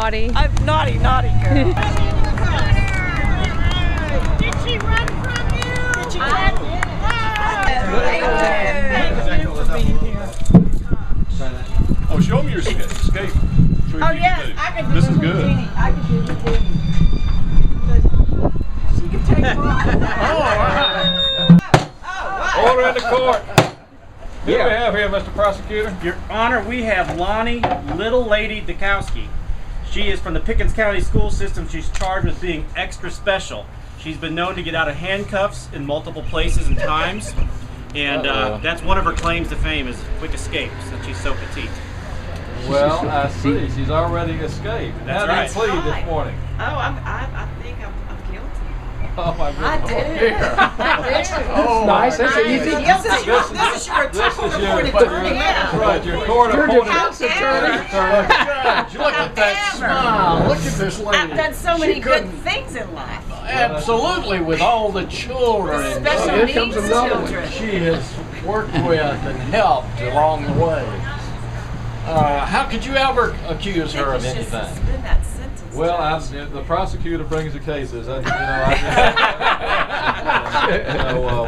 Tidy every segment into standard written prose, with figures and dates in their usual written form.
naughty. I'm naughty, naughty girl. Did she run from you? Did she run? Thank you for being here. Oh, show me your escape. Oh yes, I can do This the is good. Houdini. I can do the Houdini. She can take off. Order in the court. Who do we have here, Mr. Prosecutor? Your Honor, we have Lonnie Little Lady Dukowski. She is from the Pickens County School System. She's charged with being extra special. She's been known to get out of handcuffs in multiple places and times. And that's one of her claims to fame is quick escape, since she's so petite. Well, I see. She's already escaped. That's How right. did you plead this morning? Oh, I think I'm guilty. Oh, my goodness. I do. Oh, nice. That's easy. This is your court-appointed attorney. That's right. Your court-appointed attorney. Judge, look at that smile. Look at this lady. I've done so many good things in life. Absolutely, with all the children. Special needs children. She has worked with and helped along the way. How could you ever accuse her of anything? Suspend that sentence. Well, the prosecutor brings the cases. So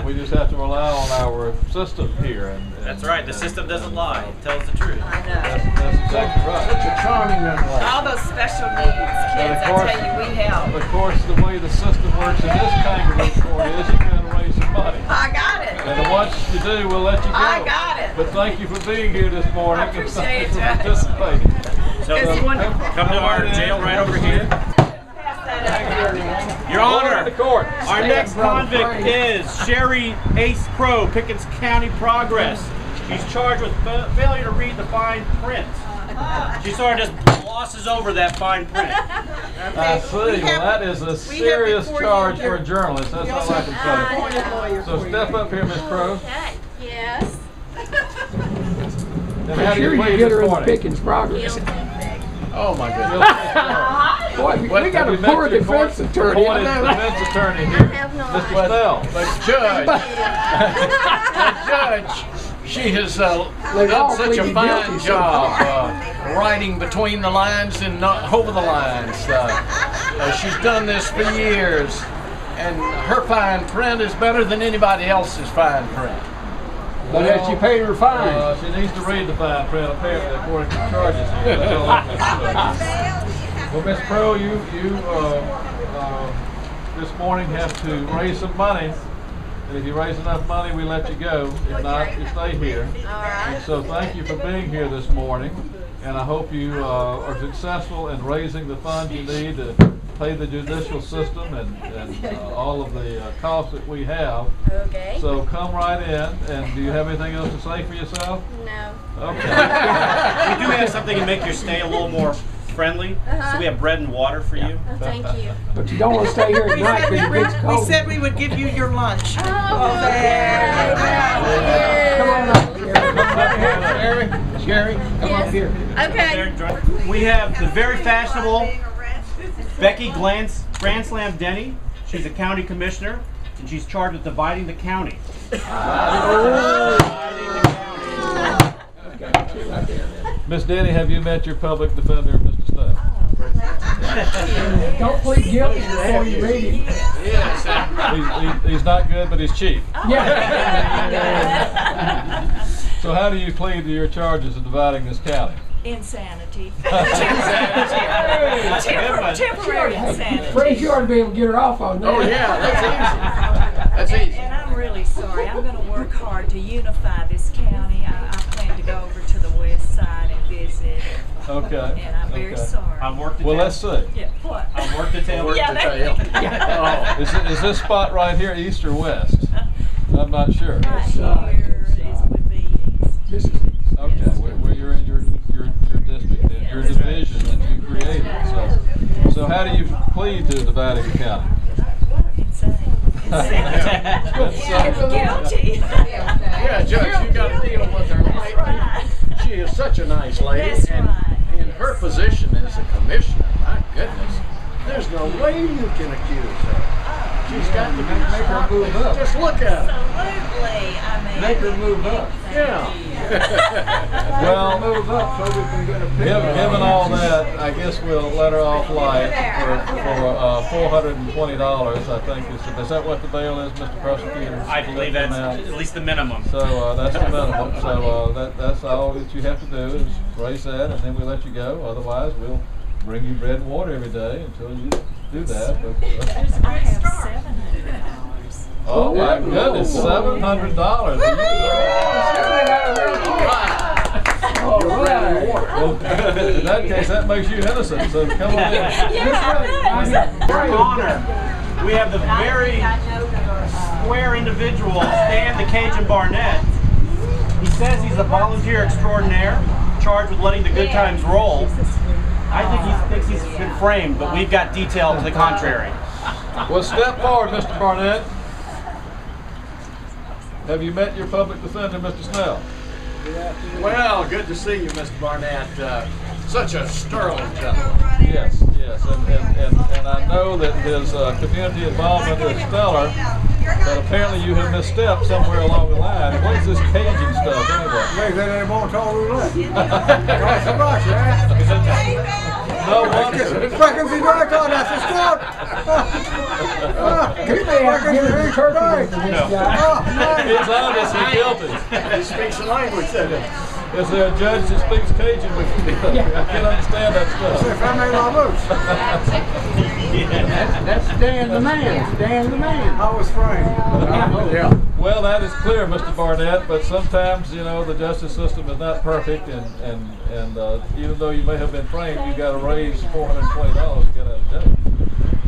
we just have to rely on our system here. That's right. The system doesn't lie. It tells the truth. I know. That's exactly right. Such a charming young lady. All those special needs kids, I tell you, we help. Of course, the way the system works in this kangaroo court is you got to raise some money. I got it. And once you do, we'll let you go. I got it. But thank you for being here this morning. I appreciate and it, thank you for participating. So come to our jail right over here. Your Honor, our next convict is Sherry Ace Crow, Pickens County Progress. She's charged with failure to read the fine print. She sort of just glosses over that fine print. I see. Well, that is a serious charge for a journalist. That's all I can say. So step up here, Miss Crow. Yes. And how do you plead get her this in morning? Pickens Progress. Oh my goodness. Boy, we got a poor defense attorney. Appointed defense attorney here. Mr. Snell. But Judge, she has done such a fine job writing between the lines and not over the lines. She's done this for years, and her fine print is better than anybody else's fine print. But has she paid her fine? She needs to read the fine print, apparently, according to the charges here. That's all I can say. Well, Miss Crow, you this morning have to raise some money. And if you raise enough money, we let you go. If not, you stay here. And so thank you for being here this morning. And I hope you are successful in raising the funds you need to pay the judicial system and all of the costs that we have. Okay. So come right in. And do you have anything else to say for yourself? No. Okay. We do have something to make your stay a little more friendly. So we have bread and water for you. Oh, thank you. But you don't want to stay here at night because it gets cold. We said we would give you your lunch. Come on up, Sherry. Come up here. Okay. We have the very fashionable Becky Grand Slam Denny. She's a county commissioner, and she's charged with dividing the county. Miss Denny, have you met your public defender, Mr. Snell? Don't plead guilty before you read him. Yes. He's not good, but he's cheap. Yeah. So how do you plead to your charges of dividing this county? Insanity. Temporary insanity. Afraid you ought to be able to get her off on that. Oh yeah, that's easy. And I'm really sorry. I'm going to work hard to unify this county. I plan to go over to the west side and visit. Okay. And I'm very sorry. I've worked the Well, tail. let's see. Yeah, what? I've worked the tail. Is this spot right here east or west? I'm not sure. Right here would be east. This is Okay, where you're in your district, and your division that you created. So how do you plead to dividing the county? Insane. Guilty. Yeah, Judge, you got to deal with her lightly. She is such a nice lady, That's and right. in her position as a commissioner, my goodness, there's no way you can accuse her. She's got to make her move up. Just look at her. Absolutely. I mean, Make her move up. Yeah. Well, Move up so we can get a picture. given all that, I guess we'll let her off light for $420. I think is that what the bail is, Mr. Prosecutor? I believe that's at least the minimum. So that's the minimum. So that's all that you have to do is raise that, and then we let you go. Otherwise, we'll bring you bread and water every day until you do that. But, I have $700. oh my goodness, $700! Well, in that case, that makes you innocent. So come on in. Your Honor, we have the very square individual, Stan the Cajun Barnett. He says he's a volunteer extraordinaire, charged with letting the good times roll. I think he thinks he's been framed, but we've got detail to the contrary. Well, step forward, Mr. Barnett. Have you met your public defender, Mr. Snell? Well, good to see you, Mr. Barnett. Such a sterling gentleman. Yes, and I know that his community involvement is stellar, but apparently you have misstepped somewhere along the line. What is this Cajun stuff anyway? No wonder. He's obviously guilty. He speaks the language, doesn't he? Is there a judge that speaks Cajun with me? I can't understand that stuff. That's Dan the man. Dan the man. I was framed. Yeah. Well, that is clear, Mr. Barnett, but sometimes, you know, the justice system is not perfect, and even though you may have been framed, you've got to raise $420 to get out of jail.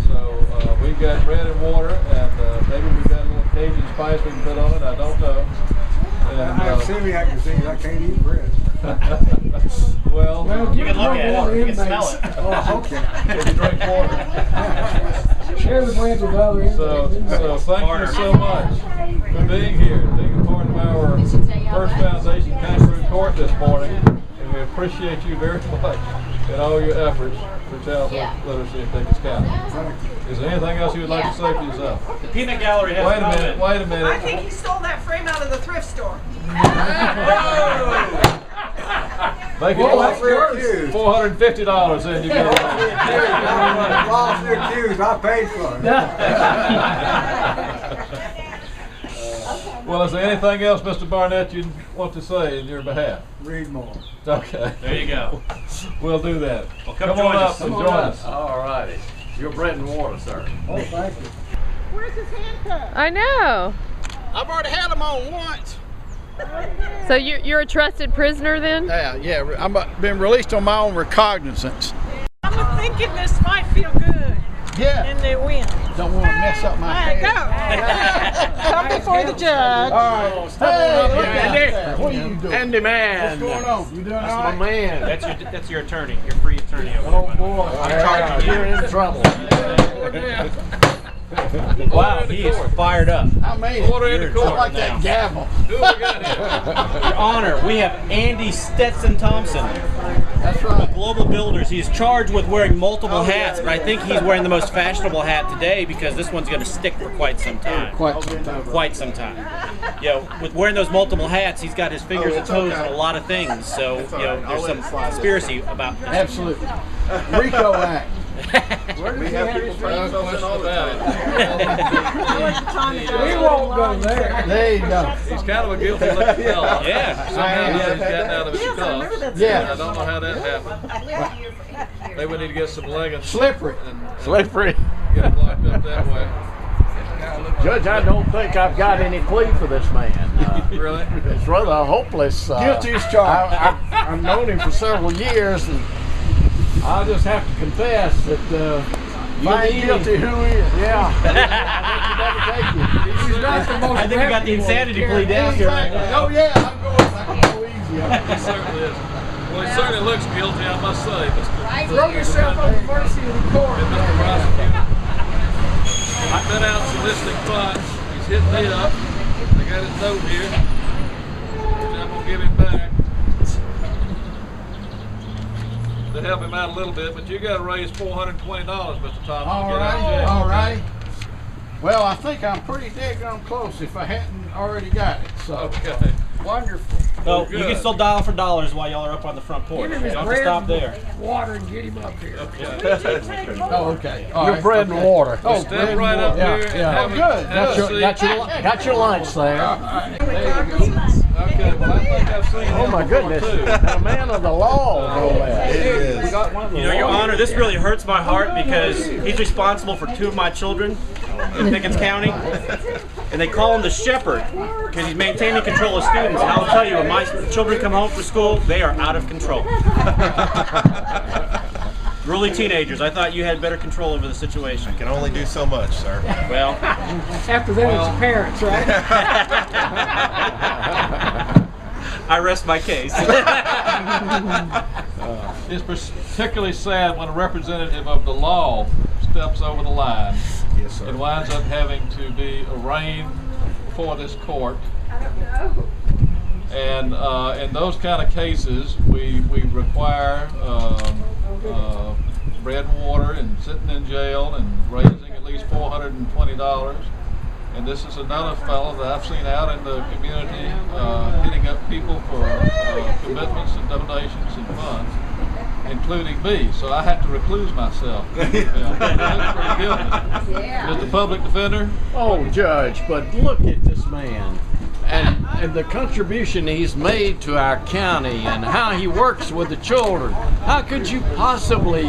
So we've got bread and water, and maybe we've got a little Cajun spice we can put on it, I don't know. And, I have celiac disease, I can't eat bread. well, You can look at it, you can smell it. Oh, okay. if you drink water. Share the bread with others. So thank you so much for being here, being a part of our First Foundation Kangaroo Court this morning, and we appreciate you very much and all your efforts for child literacy in Pickens County. Is there anything else you would like to say for yourself? The peanut gallery has Wait a minute, wait a minute. I think he stole that frame out of the thrift store. Make it $450 then you get it. Lost the accused, I paid for it. Well, is there anything else, Mr. Barnett, you want to say in your behalf? Read more. Okay. There you go. We'll do that. Well, come join on up us. and join us. All righty. Your bread and water, sir. Oh, thank you. Where's his handcuffs? I know. I've already had them on once. So you're a trusted prisoner then? Yeah, I've been released on my own recognizance. I'm thinking this might feel good. Yeah. And they win. Don't want to mess up my All right, head. go. Come before the judge. All right. Hey, look Andy. at what are you doing? Andy man. What's going on? You doing That's all my right? man. That's your attorney, your free attorney over Oh there. boy. You're in trouble. Wow, he is fired up. I made it. Order in the court I like now. that gavel. Who we got here? Your Honor, we have Andy Stetson Thompson. That's right. Global Builders. He is charged with wearing multiple hats, but I think he's wearing the most fashionable hat today because this one's going to stick for quite some time. Quite some time. Quite some time. You know, with wearing those multiple hats, he's got his fingers and toes in a lot of things. So, you know, there's some conspiracy about this. Absolutely. Rico Act. We have people trying to question all about it. We won't go there. There you go. He's kind of a guilty looking fellow. Yeah. Somehow he hasn't gotten out of his cuffs. Yeah. I don't know how that happened. Maybe we need to get some leggings. Slippery. And Slippery. get him locked up that way. Judge, I don't think I've got any plea for this man. Really? It's rather hopeless. Guilty as charged. I've known him for several years, and I just have to confess that find guilty who is. Yeah. He's not the most I think we got the insanity plea down here right now. Oh yeah, I can go easy. He certainly is. Well, he certainly looks guilty, I must say, Mr. Throw yourself on the mercy of the court. Mr. Prosecutor. He's been out soliciting funds. He's hit me up. I got his note here, which I'm going to give him back to help him out a little bit. But you got to raise $420, Mr. Thompson. All right. Well, I think I'm pretty daggone close if I hadn't already got it. So Okay. wonderful. Well, Good. you can still dial for dollars while y'all are up on the front porch. You don't have to stop there. Water and get him up here. Oh, okay. All Your right. bread and water. Oh, Step bread and right up water. here and Yeah. have Oh, a- good. have a seat. Got your lunch there. Okay, well, I think I've seen Oh him my before, goodness. too. A man of the law. No less. is. You know, Your Honor, this really hurts my heart because he's responsible for 2 of my children in Pickens County. And they call him the shepherd because he's maintaining control of students. And I'll tell you, when my children come home from school, they are out of control. Really teenagers. I thought you had better control over the situation. Can only do so much, sir. Well, After that, it's the parents, right? I rest my case. It's particularly sad when a representative of the law steps over the line. Yes, sir. It winds up having to be arraigned before this court. And in those kind of cases, we require bread and water and sitting in jail and raising at least $420. And this is another fellow that I've seen out in the community hitting up people for commitments and donations and funds, including me. So I had to recluse myself. That's pretty guilty. Mr. Public Defender? Oh, Judge, but look at this man. And the contribution he's made to our county and how he works with the children. How could you possibly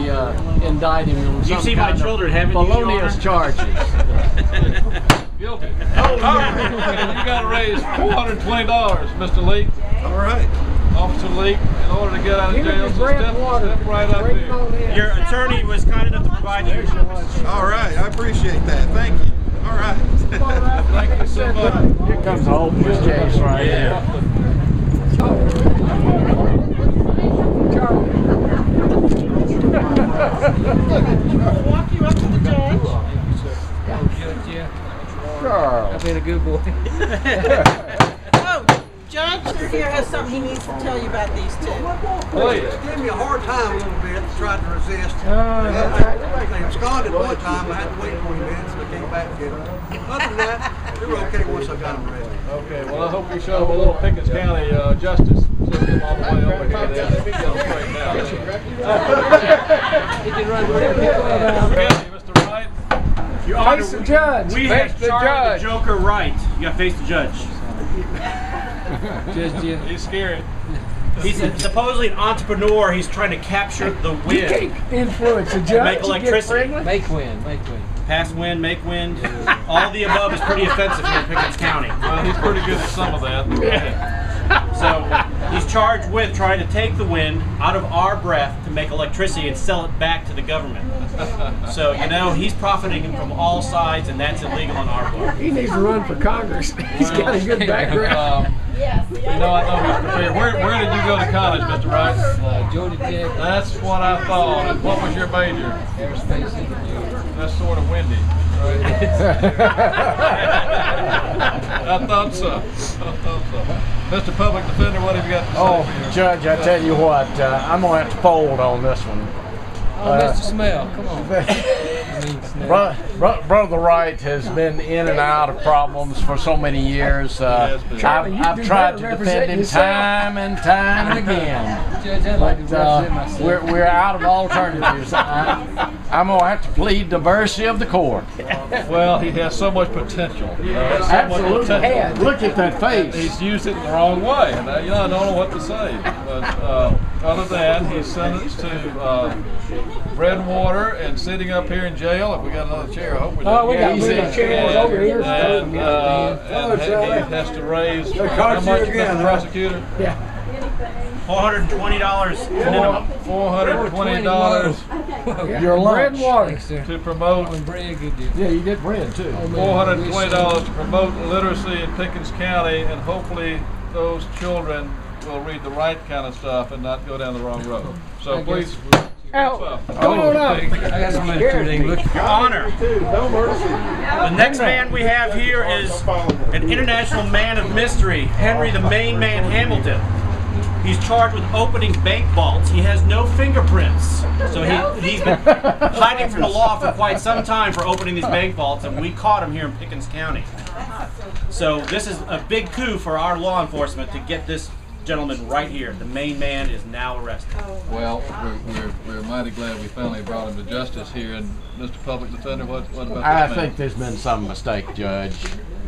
indict him on some You've seen my kind of children, haven't you, Your felonious Honor? charges? Guilty. Oh, you got to raise $420, Mr. Leak. All right. Officer Leak, in order to get out of Give him jail, his so bread and water. step right up Bring it on here. in. Your attorney was kind enough to provide you. All right. I appreciate that. Thank you. All right. Thank you so much. Here comes the hopeless case right here. Walk you up to the judge. Girl. I've been a good boy. Oh, Judge here has something he needs to tell you about these 2. Please. It gave me a hard time a little bit, tried to resist. that's right. They absconded one time, I had to wait 20 minutes, and I came back and get them. Other than that, they were okay once I got them arrested. Okay, well, I hope we show them a little Pickens County justice system all the way over here. Then we go straight down. He can run with Mr. Wright. Your Face the judge. We Face have the charged judge. the Joker right. You got to face the judge. He's scary. He's supposedly an entrepreneur. He's trying to capture the You wind. can't influence a judge. Make to get electricity. friendly. Make wind. Pass wind, make wind. All the above is pretty offensive here in Pickens County. Well, he's pretty good at some of that. So he's charged with trying to take the wind out of our breath to make electricity and sell it back to the government. So, you know, he's profiting from all sides, and that's illegal in our book. He needs to run for Congress. He's got a good background. I know he's prepared. Where did you go to college, Mr. Wright? Georgia Tech. That's what I thought. And what was your major? Aerospace engineering. That's sort of windy. Right? I thought so. Mr. Public Defender, what have you got to say? Oh, Judge, I tell you what, I'm going to have to fold on this one. Oh, Mr. Smell, come on. Brother Wright has been in and out of problems for so many years. I've tried to defend him time and time again. Judge, I'd like to represent myself. We're out of alternatives. I'm going to have to plead the mercy of the court. Well, he has so much potential. Absolutely. Look at that face. He's used it the wrong way, and I don't know what to say. But other than he's sentenced to bread and water and sitting up here in jail. If we got another chair, I hope we do. Oh, we got chairs over here. And he has to raise how much, Mr. Prosecutor? Yeah. $420 minimum. $420 Your Bread and lunch. water. to promote. Bread, good deal. Yeah, you get bread too. $420 to promote literacy in Pickens County, and hopefully those children will read the right kind of stuff and not go down the wrong road. So please. Out. Come on up. I got some interesting. Look. Your Honor, the next man we have here is an international man of mystery, Henry the Main Man Hamilton. He's charged with opening bank vaults. He has no fingerprints. So he's been hiding from the law for quite some time for opening these bank vaults, and we caught him here in Pickens County. So this is a big coup for our law enforcement to get this gentleman right here. The main man is now arrested. Well, we're mighty glad we finally brought him to justice here. And Mr. Public Defender, what about this I man? think there's been some mistake, Judge.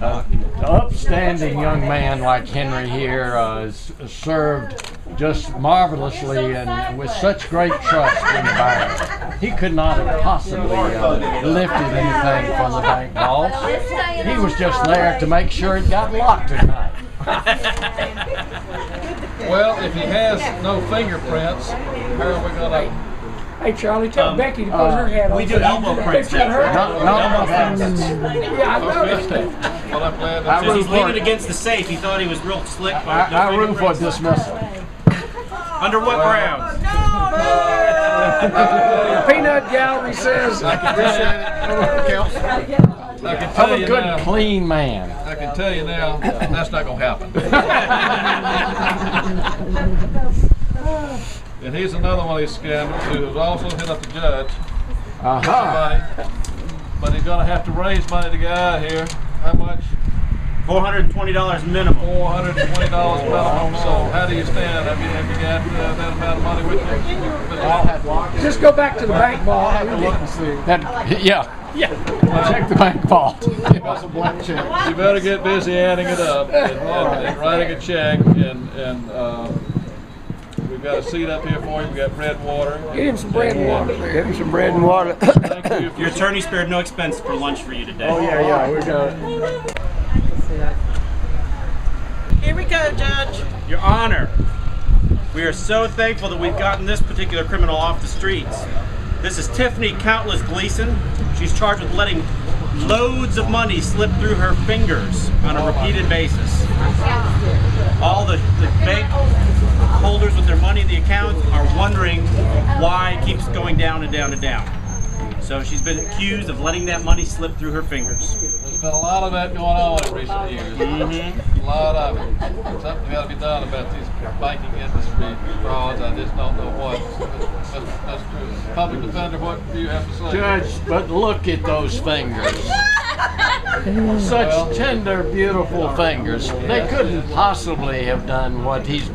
An upstanding young man like Henry here is served just marvelously and with such great trust in the bank. He could not have possibly lifted anything from the bank vaults. He was just there to make sure it got locked at night. Well, if he has no fingerprints, how are we going to... Hey, Charlie, tell Becky to put her hat on. We do elbow prints now. Yeah, I noticed that. Well, I'm glad Since he's leaning against the safe, he thought he was real slick. I root for dismissal. Under what grounds? Peanut Gallery says. I can tell I'm you a good, now, clean man. I can tell you now, that's not going to happen. And he's another one of these scammers who has also hit up the judge. Money, but he's going to have to raise money to get out of here. How much? $420 minimum. $420 minimum. So how do you stand? Have you got that amount of money with you? Just go back to the bank vault. Yeah. Check the bank vault. You better get busy adding it up and writing a check. And we've got a seat up here for you. We've got bread and water. Get him some bread and water. Give him some bread and water. Thank you. Your attorney spared no expense for lunch for you today. Oh, yeah. We're going. Here we go, Judge. Your Honor, we are so thankful that we've gotten this particular criminal off the streets. This is Tiffany Countless Gleason. She's charged with letting loads of money slip through her fingers on a repeated basis. All the bank holders with their money in the account are wondering why it keeps going down and down and down. So she's been accused of letting that money slip through her fingers. There's been a lot of that going on in recent years. A lot of it. Something's got to be done about these banking industry frauds. I just don't know what. That's true. Public Defender, what do you have to say? Judge, but look at those fingers. Such tender, beautiful fingers. They couldn't possibly have done what she's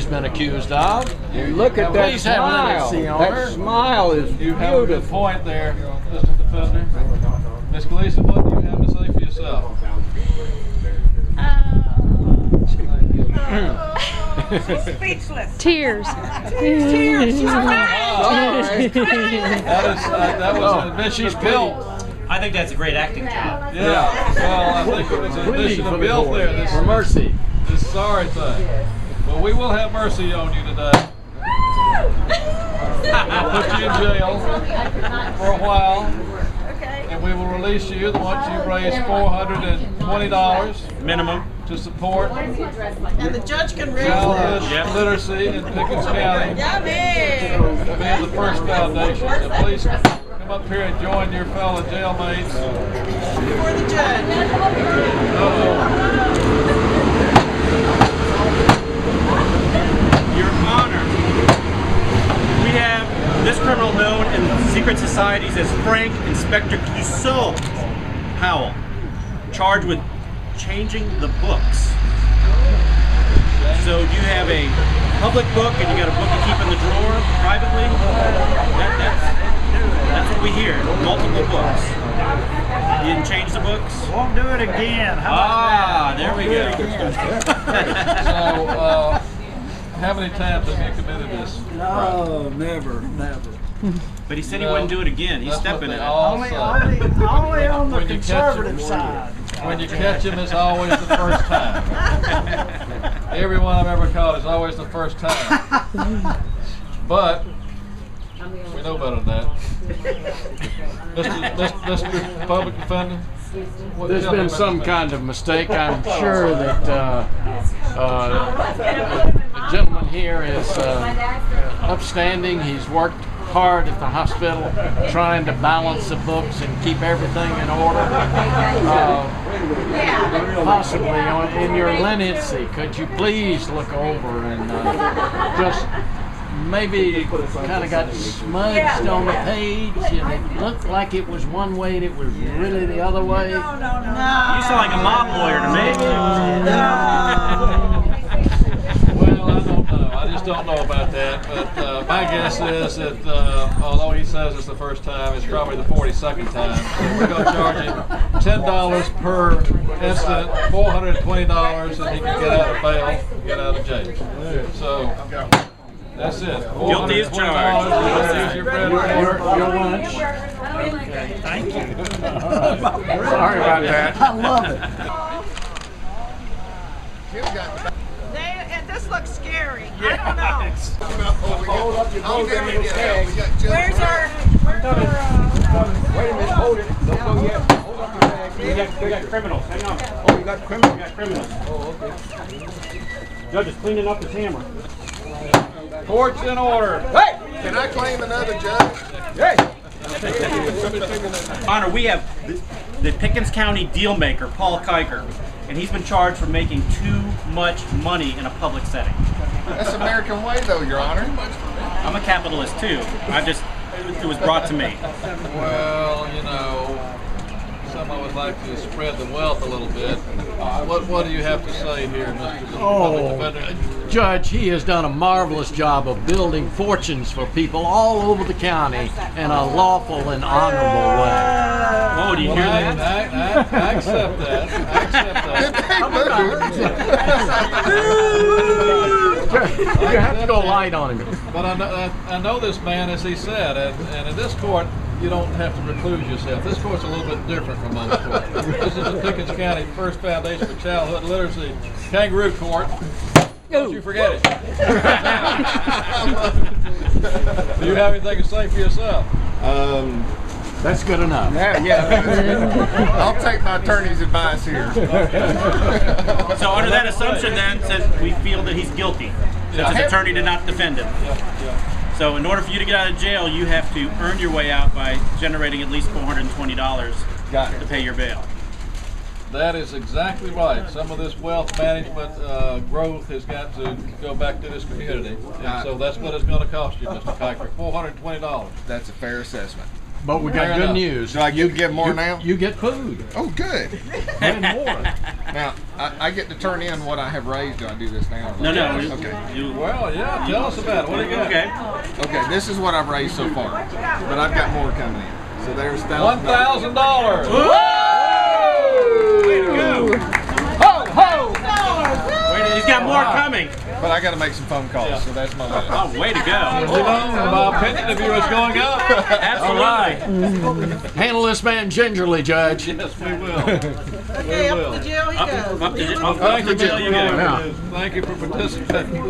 been accused of. Look at that Please have smile. leniency on her. That smile is You have a good beautiful. point there, Mr. Defender. Ms. Gleason, what do you have to say for yourself? She's speechless. Tears. Tears. She's That was an admission of guilt. I think that's a great acting job. Yeah. Well, I think it was an admission of guilt there. For mercy. This sorry thing. Well, we will have mercy on you today. We'll put you in jail for a while. And we will release you once you've raised $420 minimum to support And the judge can raise childhood that. literacy in Pickens County. Yummy. Being the First Foundation. So please come up here and join your fellow jailmates. Before the judge. Your Honor, we have this criminal known in secret societies as Frank Inspector Clouseau Powell, charged with changing the books. So you have a public book and you got a book you keep in the drawer privately. That's what we hear. Multiple books. You didn't change the books? Won't do it again. How about there we go. So, how many times have you committed this? No, never. But he said he wouldn't do it again. He's stepping in it. only on the conservative side. When you catch him, it's always the first time. Everyone I've ever caught is always the first time. But we know better than that. Mr. Public Defender? There's been some kind of mistake. I'm sure that the gentleman here is upstanding. He's worked hard at the hospital trying to balance the books and keep everything in order. Possibly in your leniency, could you please look over and just maybe kind of got smudged on the page and it looked like it was one way and it was really the other way? You sound like a mob lawyer to me. Well, I don't know. I just don't know about that. But my guess is that although he says it's the first time, it's probably the 42nd time. So we're going to charge him $10 per incident, $420, and he can get out of bail, get out of jail. So that's it. Guilty as charged. Your lunch. Okay, thank you. Sorry about that. I love it. This looks scary. I don't know. Hold up your boat and your tag. Where's our Wait a minute, hold it. Don't go yet. Hold up your tag. We got criminals. Hang on. Oh, you got criminals? We got criminals. Oh, okay. Judge is cleaning up his hammer. Court's in order. Hey! Can I claim another judge? Hey! Honor, we have the Pickens County deal maker, Paul Kiker, and he's been charged for making too much money in a public setting. That's American way, though, Your Honor. I'm a capitalist too. It was brought to me. Well, you know, some of us like to spread the wealth a little bit. What do you have to say here, Mr. Public Defender? Judge, he has done a marvelous job of building fortunes for people all over the county in a lawful and honorable way. Oh, do you hear that? I accept that. I accept that. You have to go light on him. But I know this man, as he said, and in this court, you don't have to recluse yourself. This court's a little bit different from most courts. This is the Pickens County First Foundation for Childhood Literacy Kangaroo Court. Don't you forget it. Do you have anything to say for yourself? That's good enough. Yeah. I'll take my attorney's advice here. So under that assumption then, says we feel that he's guilty, since his attorney did not defend him. So in order for you to get out of jail, you have to earn your way out by generating at least $420 to pay your bail. That is exactly right. Some of this wealth management growth has got to go back to this community. And so that's what it's going to cost you, Mr. Kiker, $420. That's a fair assessment. But we got good news. Do I get more now? You get food. Oh, good. And more. Now, I get to turn in what I have raised. Do I do this now? No. Okay. Well, yeah, tell us about it. What do you got? Okay, this is what I've raised so far. But I've got more coming in. So there's $1,000. Way to go. Ho, ho! He's got more coming. But I got to make some phone calls, so that's my limit. Oh, way to go. My opinion of you is going up. Absolutely. Handle this man gingerly, Judge. Yes, we will. Okay, up to jail he goes. Up to jail you go. Thank you for participating.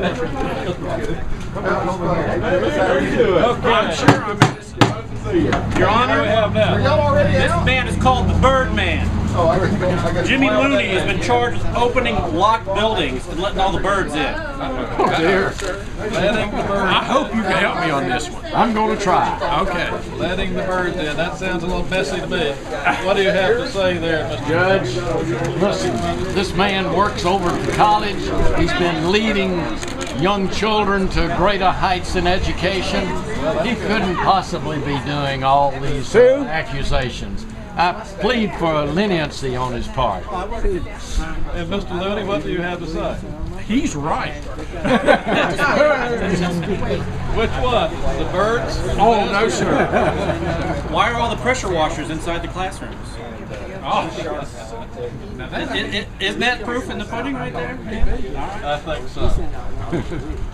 Your Honor, this man is called the Birdman. Jimmy Looney has been charged with opening locked buildings and letting all the birds in. Oh dear. I hope you can help me on this one. I'm going to try. Okay. Letting the birds in. That sounds a little messy to me. What do you have to say there, Mr. Judge? Listen, this man works over at the college. He's been leading young children to greater heights in education. He couldn't possibly be doing all these accusations. I plead for leniency on his part. And Mr. Looney, what do you have to say? He's right. Which one? The birds? Oh, no, sir. Why are all the pressure washers inside the classrooms? Oh. Isn't that proof in the pudding right there? I think so.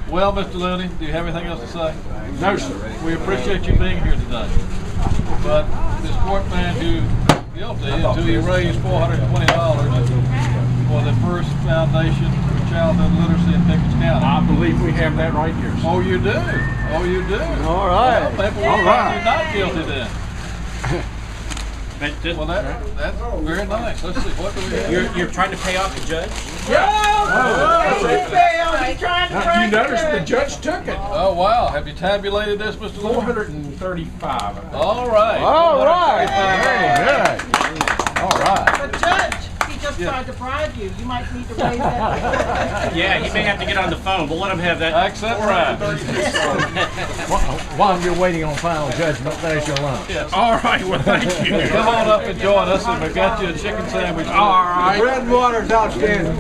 Well, Mr. Looney, do you have anything else to say? No, sir. We appreciate you being here today. But this court found you guilty until you raised $420 for the First Foundation for Childhood Literacy in Pickens County. I believe we have that right here. Oh, you do? Oh, you do? All right. Well, maybe we'll find you not guilty then. Well, that's very nice. Let's see, what do we have? You're trying to pay off the judge? Yeah! He's trying to You break noticed it. the judge took it. Oh, wow. Have you tabulated this, Mr. Lewis? 435. All right. All right. 435. Very good. All right. But Judge, he just tried to bribe you. You might need to raise that. Yeah, he may have to get on the phone. We'll let him have that. Accent right. While you're waiting on final judgment, there's your lunch. All right, well, thank you. Come on up and join us, and we've got you a chicken sandwich. All right. Bread and water's outstanding.